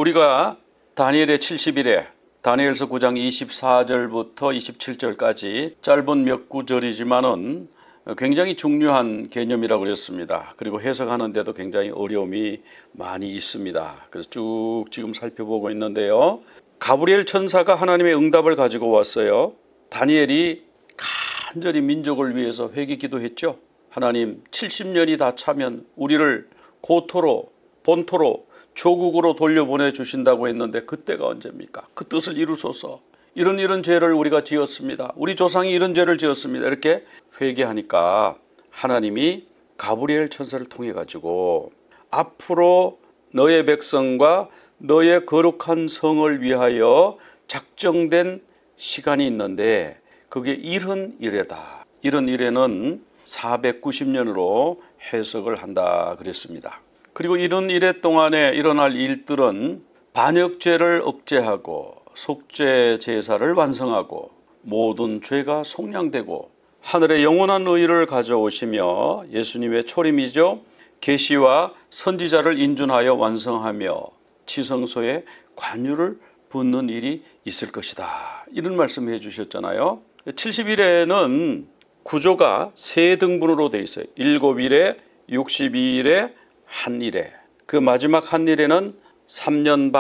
우리가 다니엘의 70일에 다니엘서 9장 24절부터 27절까지 짧은 몇 구절이지만은 굉장히 중요한 개념이라고 그랬습니다. 그리고 해석하는데도 굉장히 어려움이 많이 있습니다. 그래서 쭉 지금 살펴보고 있는데요. 가브리엘 천사가 하나님의 응답을 가지고 왔어요. 다니엘이 간절히 민족을 위해서 회개 기도했죠. 하나님, 70년이 다 차면 우리를 고토로 본토로 조국으로 돌려보내 주신다고 했는데 그때가 언제입니까? 그 뜻을 이루소서. 이런 죄를 우리가 지었습니다. 우리 조상이 이런 죄를 지었습니다. 이렇게 회개하니까 하나님이 가브리엘 천사를 통해 가지고 앞으로 너의 백성과 너의 거룩한 성을 위하여 작정된 시간이 있는데 그게 이른 이래다. 이른 이래는 490년으로 해석을 한다 그랬습니다. 그리고 이런 이래 동안에 일어날 일들은 반역죄를 억제하고 속죄 제사를 완성하고 모든 죄가 속량되고 하늘의 영원한 의를 가져오시며 예수님의 초림이죠. 계시와 선지자를 인준하여 완성하며 지성소에 관유를 붓는 일이 있을 것이다. 이런 말씀을 해주셨잖아요. 70일에는 구조가 세 등분으로 되어 있어요. 7일에 62일에 한 일에 그 마지막 한 일에는 3년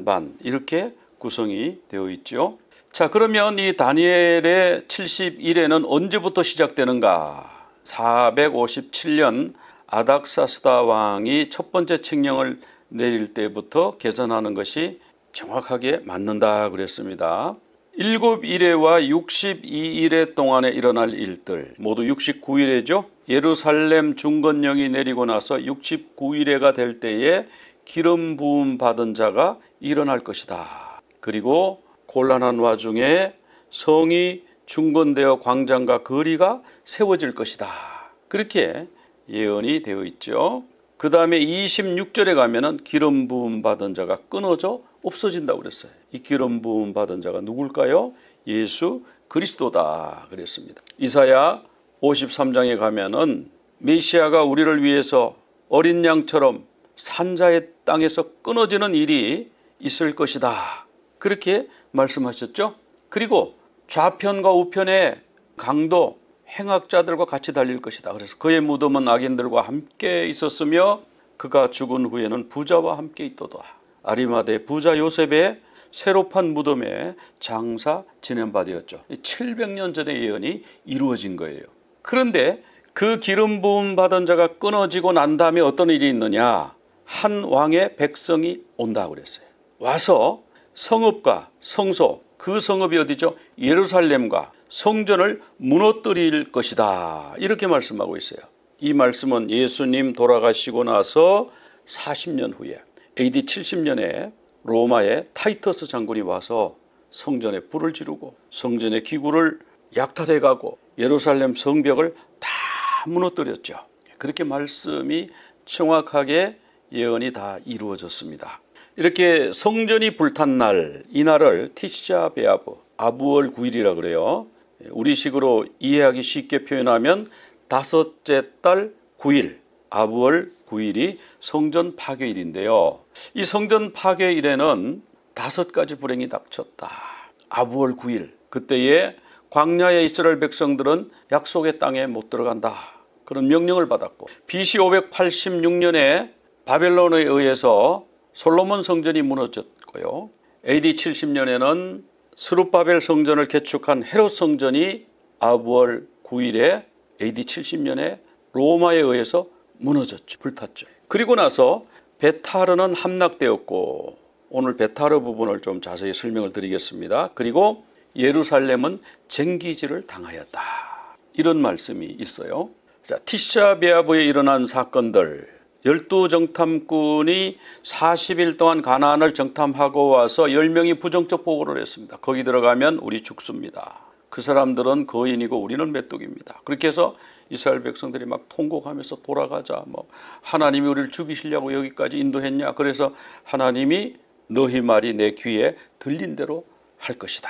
반 이렇게 구성이 되어 있죠. 자, 그러면 이 다니엘의 70일에는 언제부터 시작되는가? 457년 아닥사스다 왕이 첫 번째 칙령을 내릴 때부터 계산하는 것이 정확하게 맞는다 그랬습니다. 7일에와 62일에 동안에 일어날 일들 모두 69일에죠. 예루살렘 중건령이 내리고 나서 69일에가 될 때에 기름 부음 받은 자가 일어날 것이다. 그리고 곤란한 와중에 성이 중건되어 광장과 거리가 세워질 것이다. 그렇게 예언이 되어 있죠. 그 다음에 26절에 가면은 기름 부음 받은 자가 끊어져 없어진다고 그랬어요. 이 기름 부음 받은 자가 누굴까요? 예수 그리스도다 그랬습니다. 이사야 53장에 가면은 메시아가 우리를 위해서 어린 양처럼 산자의 땅에서 끊어지는 일이 있을 것이다. 그렇게 말씀하셨죠. 그리고 좌편과 우편에 강도 행악자들과 같이 달릴 것이다. 그래서 그의 무덤은 악인들과 함께 있었으며 그가 죽은 후에는 부자와 함께 있도다. 아리마대 부자 요셉의 새로 판 무덤에 장사 지낸 바 되었죠. 700년 전의 예언이 이루어진 거예요. 그런데 그 기름 부음 받은 자가 끊어지고 난 다음에 어떤 일이 있느냐? 한 왕의 백성이 온다고 그랬어요. 와서 성읍과 성소, 그 성읍이 어디죠? 예루살렘과 성전을 무너뜨릴 것이다. 이렇게 말씀하고 있어요. 이 말씀은 예수님 돌아가시고 나서 40년 후에 AD 70년에 로마의 타이터스 장군이 와서 성전에 불을 지르고 성전의 기구를 약탈해가고 예루살렘 성벽을 다 무너뜨렸죠. 그렇게 말씀이 정확하게 예언이 다 이루어졌습니다. 이렇게 성전이 불탄 날, 이날을 티시자 베아브, 아부월 9일이라 그래요. 우리식으로 이해하기 쉽게 표현하면 다섯째 달 9일, 아부월 9일이 성전 파괴일인데요. 이 성전 파괴일에는 5가지 불행이 닥쳤다. 아부월 9일, 그때에 광야의 이스라엘 백성들은 약속의 땅에 못 들어간다. 그런 명령을 받았고 BC 586년에 바벨론에 의해서 솔로몬 성전이 무너졌고요. AD 70년에는 스룹바벨 성전을 개축한 헤롯 성전이 아부월 9일에 AD 70년에 로마에 의해서 무너졌죠. 불탔죠. 그리고 나서 베타르는 함락되었고 오늘 베타르 부분을 좀 자세히 설명을 드리겠습니다. 그리고 예루살렘은 쟁기질을 당하였다. 이런 말씀이 있어요. 자, 티샤 베아브에 일어난 사건들 12정탐꾼이 40일 동안 가나안을 정탐하고 와서 10명이 부정적 보고를 했습니다. 거기 들어가면 우리 죽습니다. 그 사람들은 거인이고 우리는 메뚜기입니다. 그렇게 해서 이스라엘 백성들이 막 통곡하면서 돌아가자. 하나님이 우리를 죽이시려고 여기까지 인도했냐. 그래서 하나님이 너희 말이 내 귀에 들린 대로 할 것이다.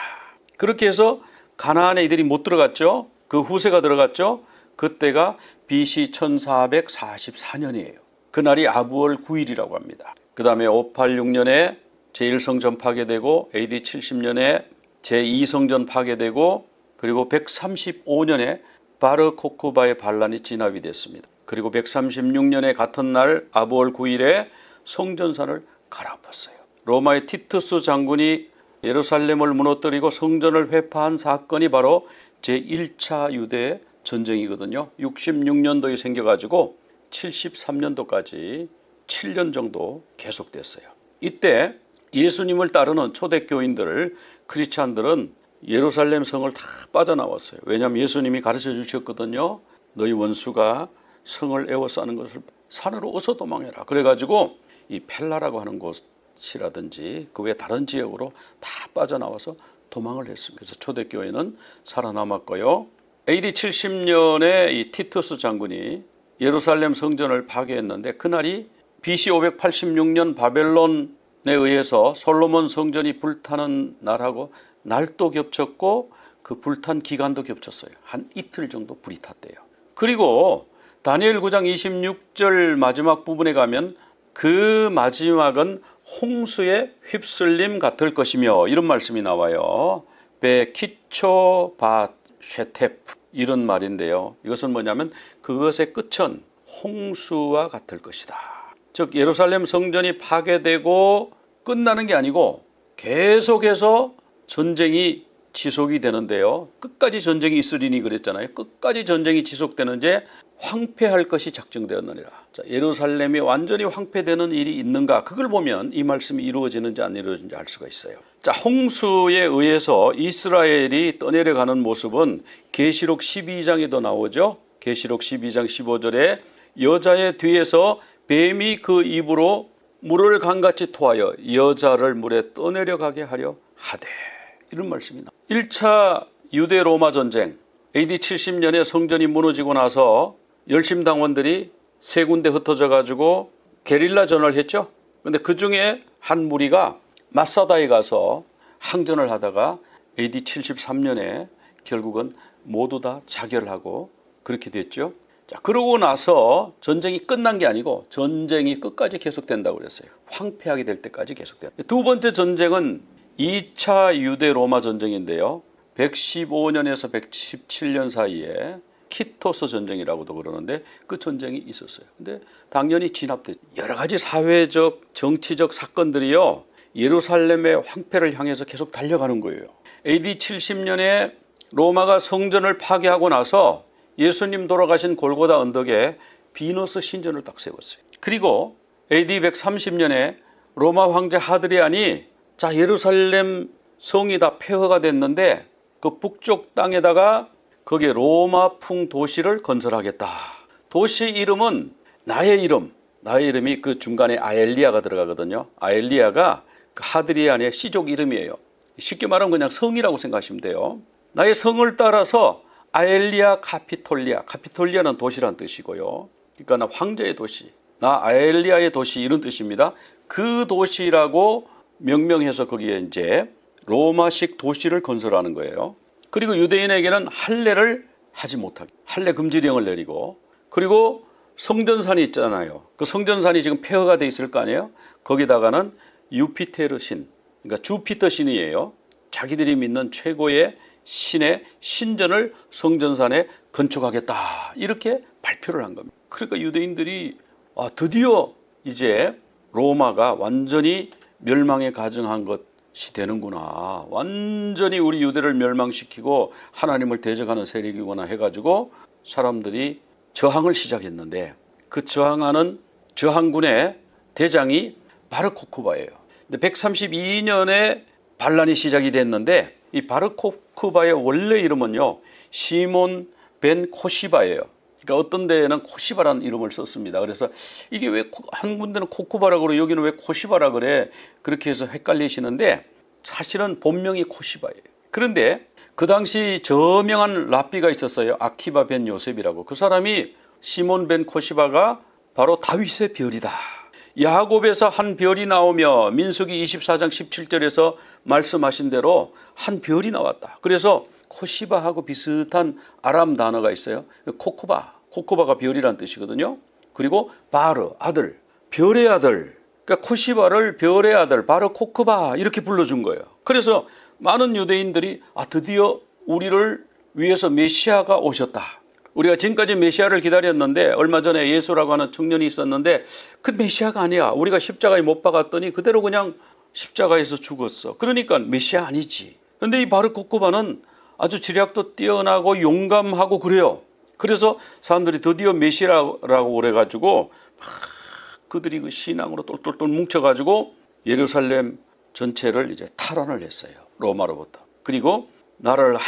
그렇게 해서 가나안에 이들이 못 들어갔죠. 그 후세가 들어갔죠. 그때가 BC 1444년이에요. 그날이 아부월 9일이라고 합니다. 그 다음에 586년에 제1성전 파괴되고 AD 70년에 제2성전 파괴되고 그리고 135년에 바르 코크바의 반란이 진압이 됐습니다. 그리고 136년에 같은 날 아부월 9일에 성전산을 갈아엎었어요. 로마의 티투스 장군이 예루살렘을 무너뜨리고 성전을 회파한 사건이 바로 제1차 유대 전쟁이거든요. 66년도에 생겨가지고 73년도까지 7년 정도 계속됐어요. 이때 예수님을 따르는 초대교인들, 크리스찬들은 예루살렘 성을 다 빠져나왔어요. 왜냐하면 예수님이 가르쳐 주셨거든요. 너희 원수가 성을 에워싸는 것을 산으로 어서 도망해라. 그래가지고 이 펠라라고 하는 곳이라든지 그 외 다른 지역으로 다 빠져나와서 도망을 했습니다. 그래서 초대교회는 살아남았고요. AD 70년에 이 티투스 장군이 예루살렘 성전을 파괴했는데 그날이 BC 586년 바벨론에 의해서 솔로몬 성전이 불타는 날하고 날도 겹쳤고 그 불탄 기간도 겹쳤어요. 한 이틀 정도 불이 탔대요. 그리고 다니엘 9장 26절 마지막 부분에 가면 그 마지막은 홍수에 휩쓸림 같을 것이며 이런 말씀이 나와요. 베키초 바 쉐테프 이런 말인데요. 이것은 뭐냐면 그것의 끝은 홍수와 같을 것이다. 즉 예루살렘 성전이 파괴되고 끝나는 게 아니고 계속해서 전쟁이 지속이 되는데요. 끝까지 전쟁이 있으리니 그랬잖아요. 끝까지 전쟁이 지속되는데 황폐할 것이 작정되었느니라. 자, 예루살렘이 완전히 황폐되는 일이 있는가? 그걸 보면 이 말씀이 이루어지는지 안 이루어지는지 알 수가 있어요. 자, 홍수에 의해서 이스라엘이 떠내려가는 모습은 계시록 12장에도 나오죠. 계시록 12장 15절에 여자의 뒤에서 뱀이 그 입으로 물을 강같이 토하여 여자를 물에 떠내려가게 하려 하되 이런 말씀이 나옵니다. 1차 유대 로마 전쟁 AD 70년에 성전이 무너지고 나서 열심당원들이 세 군데 흩어져 가지고 게릴라 전을 했죠. 그런데 그 중에 한 무리가 마사다에 가서 항전을 하다가 AD 73년에 결국은 모두 다 자결하고 그렇게 됐죠. 자, 그러고 나서 전쟁이 끝난 게 아니고 전쟁이 끝까지 계속된다고 그랬어요. 황폐하게 될 때까지 계속된다. 두 번째 전쟁은 2차 유대 로마 전쟁인데요. 115년에서 117년 사이에 키토스 전쟁이라고도 그러는데 그 전쟁이 있었어요. 근데 당연히 진압됐죠. 여러 가지 사회적, 정치적 사건들이요. 예루살렘의 황폐를 향해서 계속 달려가는 거예요. AD 70년에 로마가 성전을 파괴하고 나서 예수님 돌아가신 골고다 언덕에 비너스 신전을 딱 세웠어요. 그리고 AD 130년에 로마 황제 하드리안이 자, 예루살렘 성이 다 폐허가 됐는데 그 북쪽 땅에다가 거기에 로마풍 도시를 건설하겠다. 도시 이름은 나의 이름이 그 중간에 아엘리아가 들어가거든요. 아엘리아가 그 하드리안의 시족 이름이에요. 쉽게 말하면 그냥 성이라고 생각하시면 돼요. 나의 성을 따라서 아엘리아 카피톨리아는 도시란 뜻이고요. 그러니까 나 황제의 도시, 나 아엘리아의 도시 이런 뜻입니다. 그 도시라고 명명해서 거기에 이제 로마식 도시를 건설하는 거예요. 그리고 유대인에게는 할례를 하지 못하게 할례 금지령을 내리고 그리고 성전산이 있잖아요. 그 성전산이 지금 폐허가 돼 있을 거 아니에요. 거기다가는 유피테르 신, 그러니까 주피터 신이에요. 자기들이 믿는 최고의 신의 신전을 성전산에 건축하겠다 이렇게 발표를 한 겁니다. 그러니까 유대인들이 드디어 이제 로마가 완전히 멸망에 가증한 것이 되는구나. 완전히 우리 유대를 멸망시키고 하나님을 대적하는 세력이구나 해가지고 사람들이 저항을 시작했는데 그 저항하는 저항군의 대장이 바르 코크바예요. 근데 132년에 반란이 시작이 됐는데 이 바르 코크바의 원래 이름은요 시몬 벤 코시바예요. 그러니까 어떤 데에는 코시바라는 이름을 썼습니다. 그래서 이게 왜 한 군데는 코크바라 그래 여기는 왜 코시바라 그래 그렇게 해서 헷갈리시는데 사실은 본명이 코시바예요. 그런데 그 당시 저명한 랍비가 있었어요. 아키바 벤 요셉이라고. 그 사람이 시몬 벤 코시바가 바로 다윗의 별이다. 야곱에서 한 별이 나오며 민수기 24장 17절에서 말씀하신 대로 한 별이 나왔다. 그래서 코시바하고 비슷한 아람 단어가 있어요. 코코바가 별이란 뜻이거든요. 그리고 바르 아들, 별의 아들. 그러니까 코시바를 별의 아들 바르 코크바 이렇게 불러준 거예요. 그래서 많은 유대인들이 드디어 우리를 위해서 메시아가 오셨다. 우리가 지금까지 메시아를 기다렸는데 얼마 전에 예수라고 하는 청년이 있었는데 그 메시아가 아니야. 우리가 십자가에 못 박았더니 그대로 그냥 십자가에서 죽었어. 그러니까 메시아 아니지. 그런데 이 바르 코크바는 아주 지략도 뛰어나고 용감하고 그래요. 그래서 사람들이 드디어 메시아라고 그래가지고 막 그들이 그 신앙으로 똘똘똘 뭉쳐가지고 예루살렘 전체를 이제 탈환을 했어요. 로마로부터. 그리고 나라를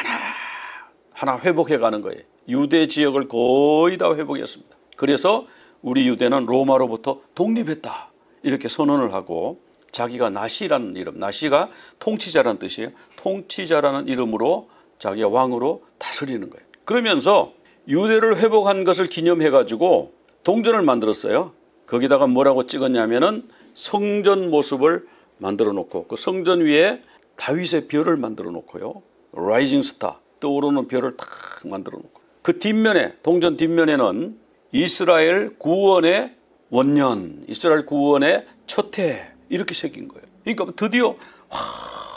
하나 회복해가는 거예요. 유대 지역을 거의 다 회복했습니다. 그래서 우리 유대는 로마로부터 독립했다 이렇게 선언을 하고 자기가 나시라는 이름, 나시가 통치자라는 뜻이에요. 통치자라는 이름으로 자기가 왕으로 다스리는 거예요. 그러면서 유대를 회복한 것을 기념해가지고 동전을 만들었어요. 거기다가 뭐라고 찍었냐면은 성전 모습을 만들어 놓고 그 성전 위에 다윗의 별을 만들어 놓고요. 라이징 스타, 떠오르는 별을 딱 만들어 놓고 그 뒷면에, 동전 뒷면에는 이스라엘 구원의 원년, 이스라엘 구원의 첫 해 이렇게 새긴 거예요. 그러니까 드디어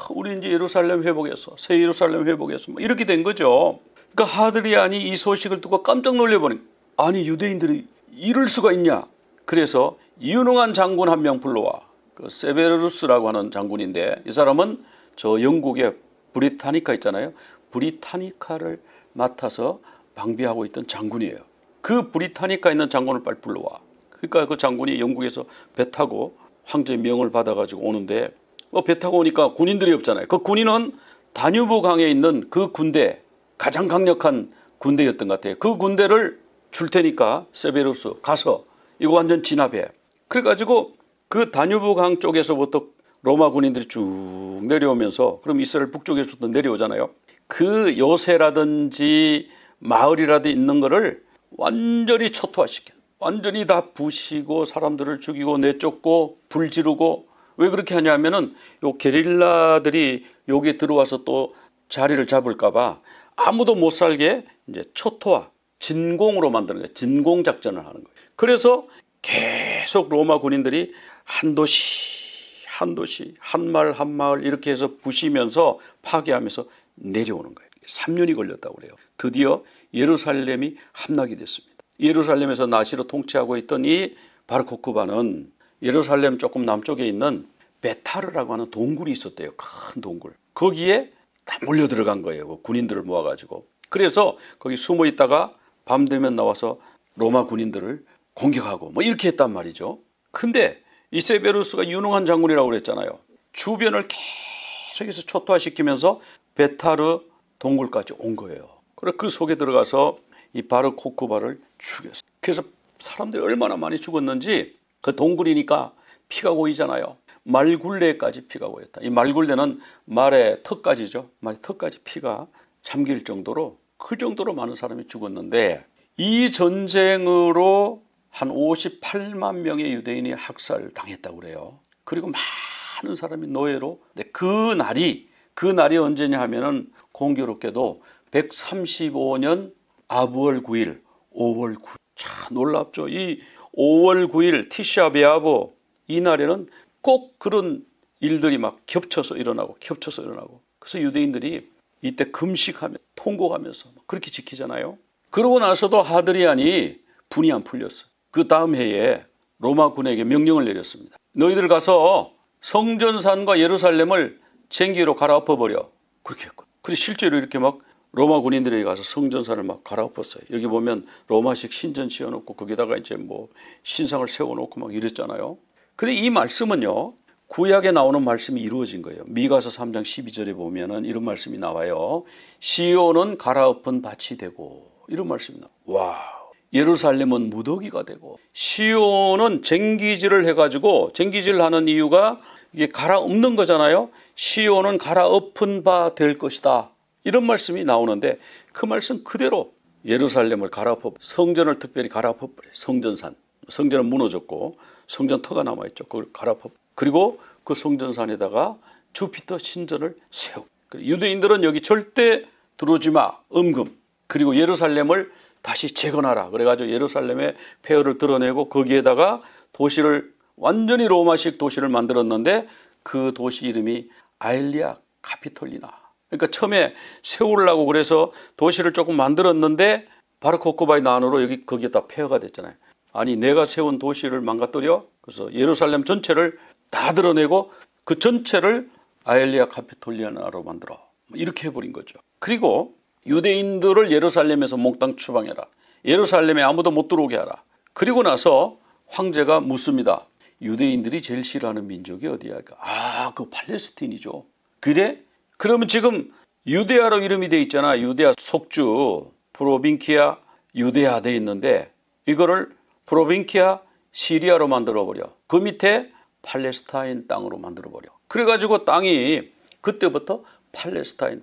우리 이제 예루살렘 회복했어, 새 예루살렘 회복했어, 뭐 이렇게 된 거죠. 그러니까 하드리안이 이 소식을 듣고 깜짝 놀래버린, 아니 유대인들이 이럴 수가 있냐. 그래서 유능한 장군 한 명 불러와. 그 세베르루스라고 하는 장군인데 이 사람은 저 영국의 브리타니카 있잖아요. 브리타니카를 맡아서 방비하고 있던 장군이에요. 그 브리타니카 있는 장군을 빨리 불러와. 그러니까 그 장군이 영국에서 배 타고 황제의 명을 받아가지고 오는데 배 타고 오니까 군인들이 없잖아요. 그 군인은 다뉴브 강에 있는 그 군대, 가장 강력한 군대였던 것 같아요. 그 군대를 줄 테니까 세베루스 가서 이거 완전 진압해. 그래가지고 그 다뉴브 강 쪽에서부터 로마 군인들이 쭉 내려오면서 그럼 이스라엘 북쪽에서부터 내려오잖아요. 그 요새라든지 마을이라도 있는 거를 완전히 초토화시켜. 완전히 다 부시고 사람들을 죽이고 내쫓고 불 지르고. 왜 그렇게 하냐면은 요 게릴라들이 여기 들어와서 또 자리를 잡을까 봐 아무도 못 살게 이제 초토화, 진공으로 만드는 거예요. 진공 작전을 하는 거예요. 그래서 계속 로마 군인들이 한 도시, 한 마을, 한 마을 이렇게 해서 부시면서 파괴하면서 내려오는 거예요. 3년이 걸렸다고 그래요. 드디어 예루살렘이 함락이 됐습니다. 예루살렘에서 나시로 통치하고 있던 이 바르 코크바는 예루살렘 조금 남쪽에 있는 베타르라고 하는 동굴이 있었대요. 큰 동굴. 거기에 다 몰려 들어간 거예요. 그 군인들을 모아가지고. 그래서 거기 숨어 있다가 밤 되면 나와서 로마 군인들을 공격하고 뭐 이렇게 했단 말이죠. 근데 이 세베루스가 유능한 장군이라고 그랬잖아요. 주변을 계속해서 초토화시키면서 베타르 동굴까지 온 거예요. 그래서 그 속에 들어가서 이 바르 코크바를 죽였어요. 그래서 사람들이 얼마나 많이 죽었는지 그 동굴이니까 피가 고이잖아요. 말굴레까지 피가 고였다. 이 말굴레는 말의 턱까지죠. 말의 턱까지 피가 잠길 정도로 그 정도로 많은 사람이 죽었는데 이 전쟁으로 한 58만 명의 유대인이 학살당했다고 그래요. 그리고 많은 사람이 노예로. 근데 그 날이 언제냐 하면은 공교롭게도 135년 아부월 9일, 5월 9일. 참 놀랍죠. 이 5월 9일 티샤베아브 이 날에는 꼭 그런 일들이 막 겹쳐서 일어나고. 그래서 유대인들이 이때 금식하며 통곡하면서 그렇게 지키잖아요. 그러고 나서도 하드리안이 분이 안 풀렸어요. 그 다음 해에 로마 군에게 명령을 내렸습니다. 너희들 가서 성전산과 예루살렘을 쟁기로 갈아엎어 버려. 그렇게 했고. 그래서 실제로 이렇게 막 로마 군인들이 가서 성전산을 막 갈아엎었어요. 여기 보면 로마식 신전 지어놓고 거기다가 이제 뭐 신상을 세워놓고 막 이랬잖아요. 근데 이 말씀은요, 구약에 나오는 말씀이 이루어진 거예요. 미가서 3장 12절에 보면은 이런 말씀이 나와요. 시온은 갈아엎은 밭이 되고, 이런 말씀이 나와요. 와. 예루살렘은 무더기가 되고, 시온은 쟁기질을 해가지고, 쟁기질 하는 이유가 이게 갈아엎는 거잖아요. 시온은 갈아엎은 바 될 것이다. 이런 말씀이 나오는데 그 말씀 그대로 예루살렘을 갈아엎어, 성전을 특별히 갈아엎어버려요. 성전산. 성전은 무너졌고 성전 터가 남아있죠. 그걸 갈아엎어. 그리고 그 성전산에다가 주피터 신전을 세우고. 유대인들은 여기 절대 들어오지 마. 음금. 그리고 예루살렘을 다시 재건하라. 그래가지고 예루살렘의 폐허를 드러내고 거기에다가 도시를 완전히 로마식 도시를 만들었는데 그 도시 이름이 아엘리아 카피톨리나. 그러니까 처음에 세우려고 그래서 도시를 조금 만들었는데 바로 코코바의 난으로 거기에다 폐허가 됐잖아요. 아니 내가 세운 도시를 망가뜨려? 그래서 예루살렘 전체를 다 드러내고 그 전체를 아엘리아 카피톨리나로 만들어. 이렇게 해버린 거죠. 그리고 유대인들을 예루살렘에서 몽땅 추방해라. 예루살렘에 아무도 못 들어오게 하라. 그리고 나서 황제가 묻습니다. 유대인들이 제일 싫어하는 민족이 어디야? 그 팔레스틴이죠. 그래? 그러면 지금 유데아로 이름이 돼 있잖아. 유데아 속주 프로빈키아 유데아 돼 있는데 이거를 프로빈키아 시리아로 만들어버려. 그 밑에 팔레스타인 땅으로 만들어버려. 그래가지고 땅이 그때부터 팔레스타인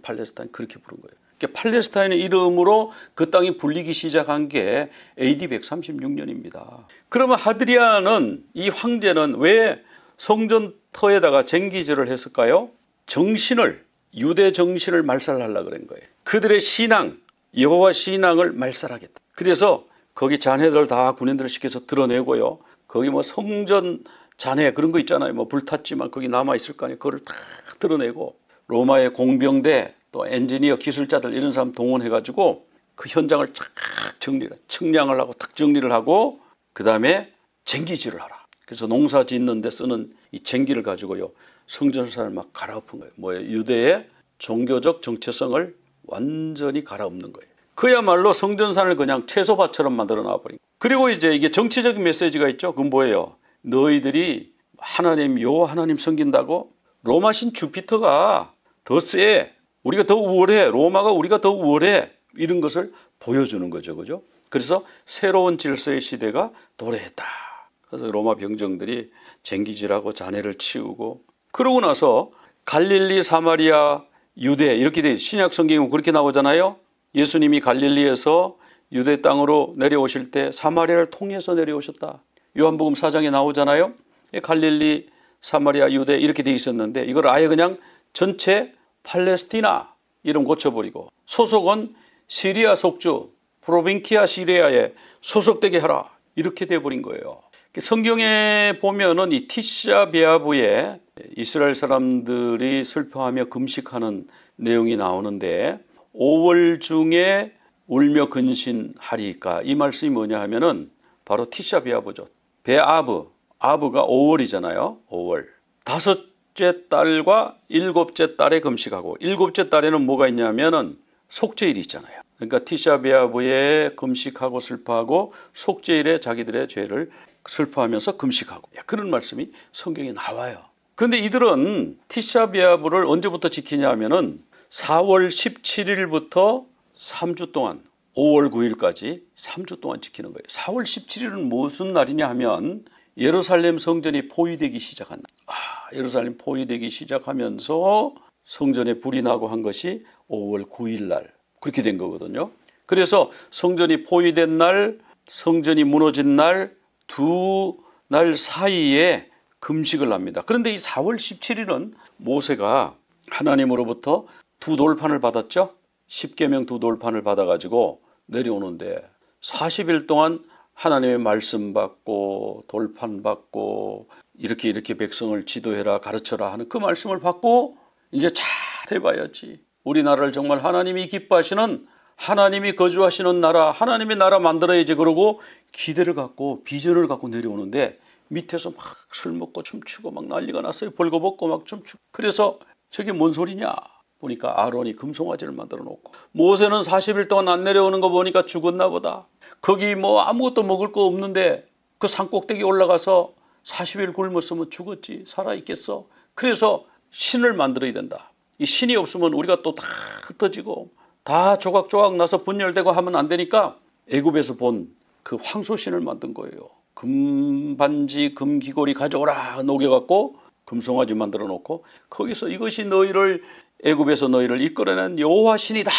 그렇게 부른 거예요. 팔레스타인의 이름으로 그 땅이 불리기 시작한 게 AD 136년입니다. 그러면 하드리아는 이 황제는 왜 성전터에다가 쟁기질을 했을까요? 유대 정신을 말살하려고 그런 거예요. 그들의 신앙, 여호와 신앙을 말살하겠다. 그래서 거기 잔해들 다 군인들을 시켜서 드러내고요. 거기 뭐 성전 잔해 그런 거 있잖아요. 뭐 불탔지만 거기 남아있을 거 아니에요. 그걸 다 드러내고 로마의 공병대 또 엔지니어 기술자들 이런 사람 동원해가지고 그 현장을 쫙 측량을 하고 딱 정리를 하고 그 다음에 쟁기질을 하라. 그래서 농사 짓는 데 쓰는 이 쟁기를 가지고요. 성전사를 막 갈아엎은 거예요. 뭐예요? 유대의 종교적 정체성을 완전히 갈아엎는 거예요. 그야말로 성전산을 그냥 채소밭처럼 만들어 놔버린 거예요. 그리고 이제 이게 정치적인 메시지가 있죠. 그건 뭐예요? 너희들이 여호와 하나님 섬긴다고 로마신 주피터가 더 세. 우리가 더 우월해. 로마가 우리가 더 우월해. 이런 것을 보여주는 거죠. 그죠? 그래서 새로운 질서의 시대가 도래했다. 그래서 로마 병정들이 쟁기질하고 잔해를 치우고 그러고 나서 갈릴리, 사마리아, 유대 이렇게 돼 신약 성경에 그렇게 나오잖아요. 예수님이 갈릴리에서 유대 땅으로 내려오실 때 사마리아를 통해서 내려오셨다. 요한복음 4장에 나오잖아요. 갈릴리, 사마리아, 유대 이렇게 돼 있었는데 이걸 아예 그냥 전체 팔레스티나 이름 고쳐버리고 소속은 시리아 속주 프로빈키아 시리아에 소속되게 하라 이렇게 돼버린 거예요. 성경에 보면은 이 티샤 베아브에 이스라엘 사람들이 슬퍼하며 금식하는 내용이 나오는데 5월 중에 울며 근신하리까 이 말씀이 뭐냐 하면은 바로 티샤 베아브죠. 아브가 5월이잖아요. 5월. 다섯째 달과 일곱째 달에 금식하고 일곱째 달에는 뭐가 있냐면은 속죄일이 있잖아요. 그러니까 티샤 베아브에 금식하고 슬퍼하고 속죄일에 자기들의 죄를 슬퍼하면서 금식하고 그런 말씀이 성경에 나와요. 그런데 이들은 티샤 베아브를 언제부터 지키냐 하면은 4월 17일부터 3주 동안 5월 9일까지 3주 동안 지키는 거예요. 4월 17일은 무슨 날이냐 하면 예루살렘 성전이 포위되기 시작한 날. 예루살렘 포위되기 시작하면서 성전에 불이 나고 한 것이 5월 9일 날 그렇게 된 거거든요. 그래서 성전이 포위된 날, 성전이 무너진 날 두 날 사이에 금식을 합니다. 그런데 이 4월 17일은 모세가 하나님으로부터 두 돌판을 받았죠. 10계명 두 돌판을 받아가지고 내려오는데 40일 동안 하나님의 말씀 받고 돌판 받고 이렇게 백성을 지도해라 가르쳐라 하는 그 말씀을 받고 이제 잘 해봐야지. 우리나라를 정말 하나님이 기뻐하시는 하나님이 거주하시는 나라 하나님의 나라 만들어야지 그러고 기대를 갖고 비전을 갖고 내려오는데 밑에서 막 술 먹고 춤추고 막 난리가 났어요. 벌거벗고 막 춤추고. 그래서 저게 뭔 소리냐 보니까 아론이 금송아지를 만들어 놓고 모세는 40일 동안 안 내려오는 거 보니까 죽었나 보다. 거기 뭐 아무것도 먹을 거 없는데 그 산 꼭대기 올라가서 40일 굶었으면 죽었지 살아있겠어. 그래서 신을 만들어야 된다. 이 신이 없으면 우리가 또 다 흩어지고 다 조각조각 나서 분열되고 하면 안 되니까 애굽에서 본 그 황소신을 만든 거예요. 금반지 금귀걸이 가져오라 녹여갖고 금송아지 만들어 놓고 거기서 이것이 너희를 애굽에서 너희를 이끌어낸 여호와 신이다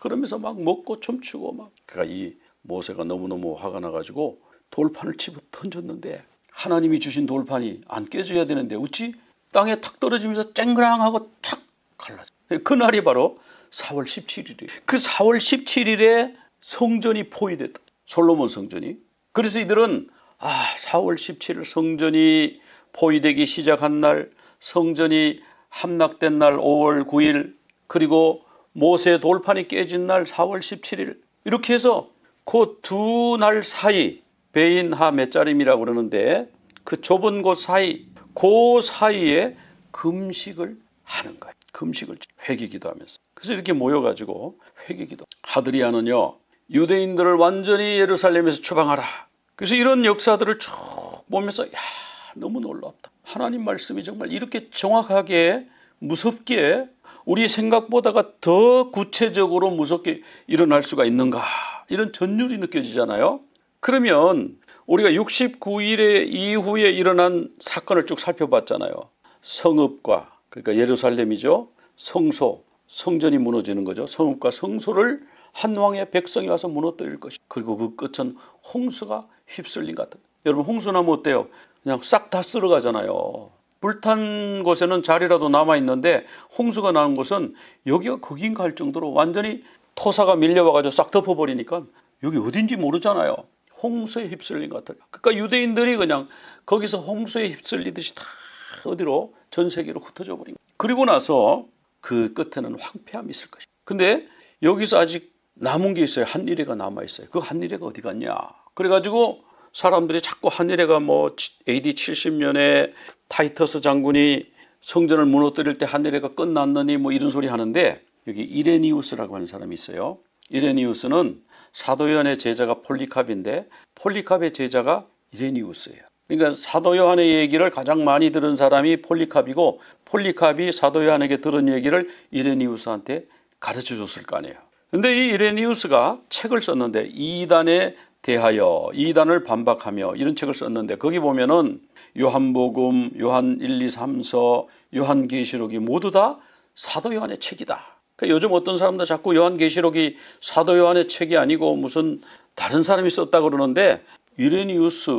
그러면서 막 먹고 춤추고 막. 그러니까 이 모세가 너무너무 화가 나가지고 돌판을 집어 던졌는데 하나님이 주신 돌판이 안 깨져야 되는데 어찌 땅에 탁 떨어지면서 쨍그랑하고 탁 갈라져. 그날이 바로 4월 17일이에요. 그 4월 17일에 성전이 포위됐다. 솔로몬 성전이. 그래서 이들은 4월 17일 성전이 포위되기 시작한 날, 성전이 함락된 날 5월 9일, 그리고 모세 돌판이 깨진 날 4월 17일, 이렇게 해서 그 두 날 사이, 베인하 메짜림이라고 그러는데 그 좁은 곳 사이, 그 사이에 금식을 하는 거예요. 금식을 회개기도하면서. 그래서 이렇게 모여가지고 회개기도. 하드리아는요, 유대인들을 완전히 예루살렘에서 추방하라. 그래서 이런 역사들을 쭉 보면서 너무 놀랍다. 하나님 말씀이 정말 이렇게 정확하게 무섭게 우리 생각보다가 더 구체적으로 무섭게 일어날 수가 있는가, 이런 전율이 느껴지잖아요. 그러면 우리가 69일의 이후에 일어난 사건을 쭉 살펴봤잖아요. 성읍과, 그러니까 예루살렘이죠, 성소, 성전이 무너지는 거죠. 성읍과 성소를 한 왕의 백성이 와서 무너뜨릴 것이, 그리고 그 끝은 홍수가 휩쓸린 것 같은. 여러분, 홍수나면 어때요? 그냥 싹 다 쓸어가잖아요. 불탄 곳에는 자리라도 남아있는데 홍수가 나는 곳은 여기가 거긴가 할 정도로 완전히 토사가 밀려와가지고 싹 덮어버리니까 여기 어딘지 모르잖아요. 홍수에 휩쓸린 것 같아요. 그러니까 유대인들이 그냥 거기서 홍수에 휩쓸리듯이 다 어디로, 전 세계로 흩어져 버린 거예요. 그리고 나서 그 끝에는 황폐함이 있을 것이에요. 근데 여기서 아직 남은 게 있어요. 한니레가 남아있어요. 그 한니레가 어디 갔냐. 그래가지고 사람들이 자꾸 한니레가 뭐 AD 70년에 타이터스 장군이 성전을 무너뜨릴 때 한니레가 끝났느니 뭐 이런 소리 하는데, 여기 이레니우스라고 하는 사람이 있어요. 이레니우스는 사도 요한의 제자가 폴리캅인데 폴리캅의 제자가 이레니우스예요. 그러니까 사도 요한의 얘기를 가장 많이 들은 사람이 폴리캅이고, 폴리캅이 사도 요한에게 들은 얘기를 이레니우스한테 가르쳐 줬을 거 아니에요. 근데 이 이레니우스가 책을 썼는데, 이단에 대하여, 이단을 반박하며, 이런 책을 썼는데, 거기 보면은 요한복음, 요한 1, 2, 3서, 요한계시록이 모두 다 사도 요한의 책이다. 그러니까 요즘 어떤 사람들 자꾸 요한계시록이 사도 요한의 책이 아니고 무슨 다른 사람이 썼다 그러는데, 이레니우스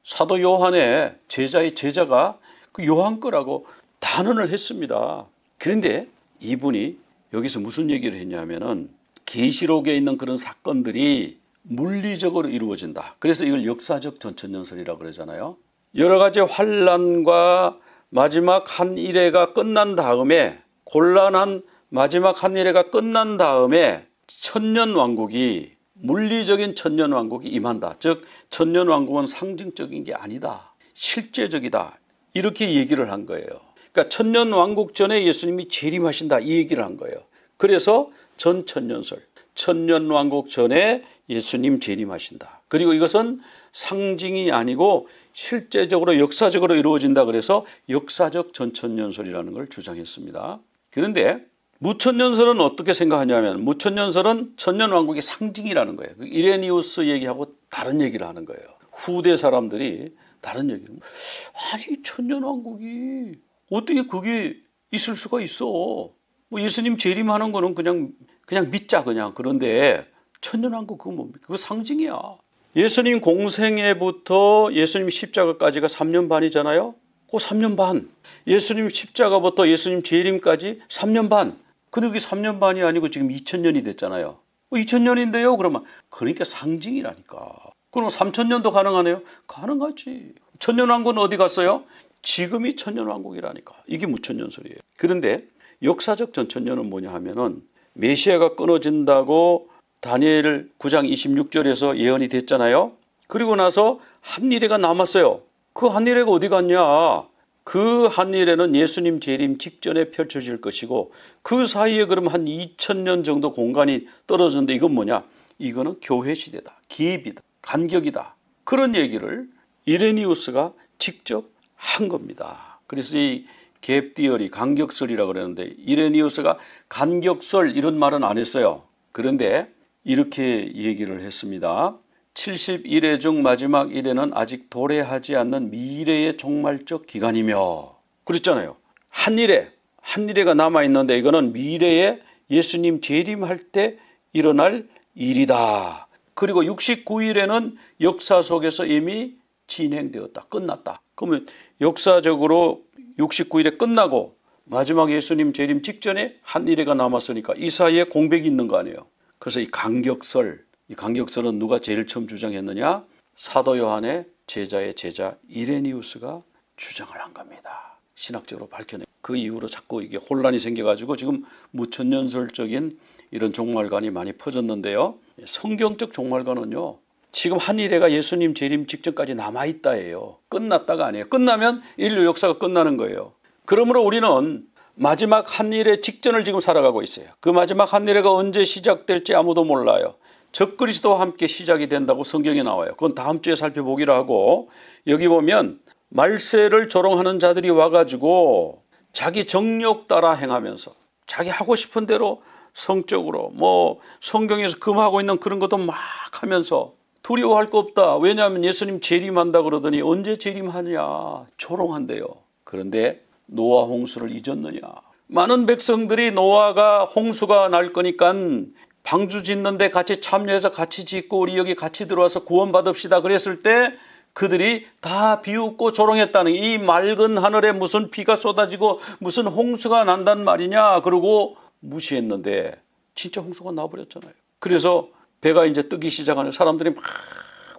사도 요한의 제자의 제자가 그 요한 거라고 단언을 했습니다. 그런데 이분이 여기서 무슨 얘기를 했냐면은, 계시록에 있는 그런 사건들이 물리적으로 이루어진다. 그래서 이걸 역사적 전천년설이라고 그러잖아요. 여러 가지 환란과 마지막 한 일회가 끝난 다음에, 곤란한 마지막 한 일회가 끝난 다음에 천년왕국이, 물리적인 천년왕국이 임한다. 즉 천년왕국은 상징적인 게 아니다, 실제적이다, 이렇게 얘기를 한 거예요. 그러니까 천년왕국 전에 예수님이 재림하신다, 이 얘기를 한 거예요. 그래서 전천년설, 천년왕국 전에 예수님 재림하신다. 그리고 이것은 상징이 아니고 실제적으로 역사적으로 이루어진다. 그래서 역사적 전천년설이라는 걸 주장했습니다. 그런데 무천년설은 어떻게 생각하냐면, 무천년설은 천년왕국의 상징이라는 거예요. 이레니우스 얘기하고 다른 얘기를 하는 거예요. 후대 사람들이 다른 얘기를. 아니, 천년왕국이 어떻게 그게 있을 수가 있어. 뭐 예수님 재림하는 거는 그냥 믿자 그냥. 그런데 천년왕국 그거 뭡니까? 그거 상징이야. 예수님 공생애부터 예수님 십자가까지가 3년 반이잖아요. 그 3년 반. 예수님 십자가부터 예수님 재림까지 3년 반. 근데 그게 3년 반이 아니고 지금 2000년이 됐잖아요. 2000년인데요. 그러면 그러니까 상징이라니까. 그럼 3000년도 가능하네요. 가능하지. 천년왕국은 어디 갔어요? 지금이 천년왕국이라니까. 이게 무천년설이에요. 그런데 역사적 전천년은 뭐냐 하면은, 메시아가 끊어진다고 다니엘 9장 26절에서 예언이 됐잖아요. 그리고 나서 한니레가 남았어요. 그 한니레가 어디 갔냐? 그 한니레는 예수님 재림 직전에 펼쳐질 것이고, 그 사이에 그럼 한 2000년 정도 공간이 떨어졌는데, 이건 뭐냐? 이거는 교회 시대다, 기입이다, 간격이다, 그런 얘기를 이레니우스가 직접 한 겁니다. 그래서 이 갭디어리, 간격설이라고 그러는데, 이레니우스가 간격설 이런 말은 안 했어요. 그런데 이렇게 얘기를 했습니다. 70일회 중 마지막 일회는 아직 도래하지 않는 미래의 종말적 기간이며, 그랬잖아요. 한일회가 남아있는데 이거는 미래에 예수님 재림할 때 일어날 일이다. 그리고 69일에는 역사 속에서 이미 진행되었다, 끝났다. 그러면 역사적으로 69일에 끝나고 마지막 예수님 재림 직전에 한일회가 남았으니까 이 사이에 공백이 있는 거 아니에요. 그래서 이 간격설은 누가 제일 처음 주장했느냐? 사도 요한의 제자의 제자 이레니우스가 주장을 한 겁니다. 신학적으로 밝혀내. 그 이후로 자꾸 이게 혼란이 생겨가지고 지금 무천년설적인 이런 종말관이 많이 퍼졌는데요. 성경적 종말관은요, 지금 한일회가 예수님 재림 직전까지 남아있다예요. 끝났다가 아니에요. 끝나면 인류 역사가 끝나는 거예요. 그러므로 우리는 마지막 한일회 직전을 지금 살아가고 있어요. 그 마지막 한일회가 언제 시작될지 아무도 몰라요. 적그리스도와 함께 시작이 된다고 성경에 나와요. 그건 다음 주에 살펴보기로 하고, 여기 보면 말세를 조롱하는 자들이 와가지고 자기 정욕 따라 행하면서 자기 하고 싶은 대로 성적으로 뭐 성경에서 금하고 있는 그런 것도 막 하면서 두려워할 거 없다. 왜냐하면 예수님 재림한다 그러더니 언제 재림하냐 조롱한대요. 그런데 노아 홍수를 잊었느냐. 많은 백성들이 노아가 홍수가 날 거니까 방주 짓는데 같이 참여해서 같이 짓고 우리 여기 같이 들어와서 구원받읍시다 그랬을 때 그들이 다 비웃고 조롱했다는, 이 맑은 하늘에 무슨 비가 쏟아지고 무슨 홍수가 난단 말이냐 그러고 무시했는데 진짜 홍수가 나버렸잖아요. 그래서 배가 이제 뜨기 시작하는 사람들이 막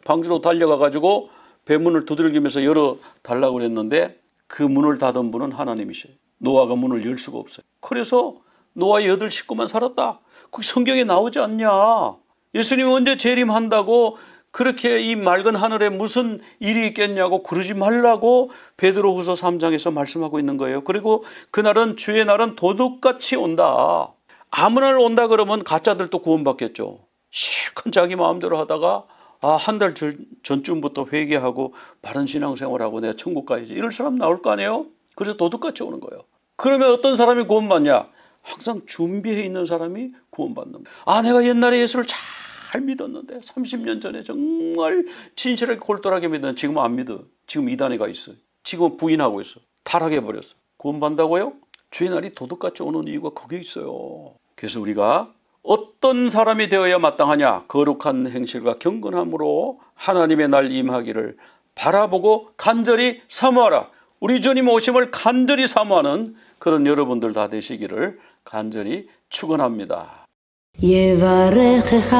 방주로 달려가 가지고 배문을 두들기면서 열어달라고 그랬는데 그 문을 닫은 분은 하나님이셔요. 노아가 문을 열 수가 없어요. 그래서 노아의 8 식구만 살았다. 그게 성경에 나오지 않냐. 예수님이 언제 재림한다고 그렇게 이 맑은 하늘에 무슨 일이 있겠냐고 그러지 말라고 베드로후서 3장에서 말씀하고 있는 거예요. 그리고 그날은 주의 날은 도둑같이 온다. 아무 날 온다 그러면 가짜들도 구원받겠죠. 실컷 자기 마음대로 하다가 한 달 전쯤부터 회개하고 바른 신앙생활하고 내가 천국 가야지 이럴 사람 나올 거 아니에요. 그래서 도둑같이 오는 거예요. 그러면 어떤 사람이 구원받냐. 항상 준비해 있는 사람이 구원받는 거예요. 내가 옛날에 예수를 잘 믿었는데 30년 전에 정말 진실하게 골똘하게 믿었는데 지금은 안 믿어. 지금 이단에 가 있어요. 지금 부인하고 있어. 타락해버렸어. 구원받는다고요? 주의 날이 도둑같이 오는 이유가 거기에 있어요. 그래서 우리가 어떤 사람이 되어야 마땅하냐. 거룩한 행실과 경건함으로 하나님의 날 임하기를 바라보고 간절히 사모하라. 우리 주님 오심을 간절히 사모하는 그런 여러분들 다 되시기를 간절히 축원합니다. יברכך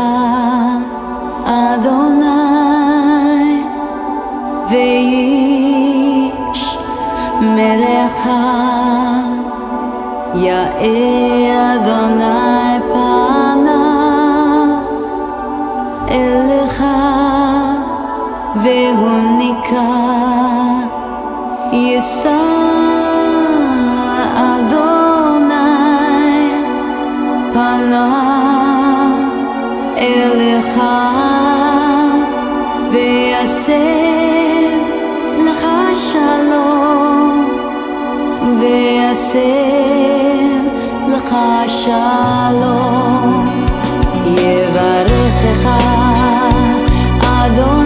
אדוני וישמרך יאר אדוני פניו אליך והוניקה יישא אדוני פניו אליך ויעשה לך שלום ויעשה לך שלום יברכך אדוני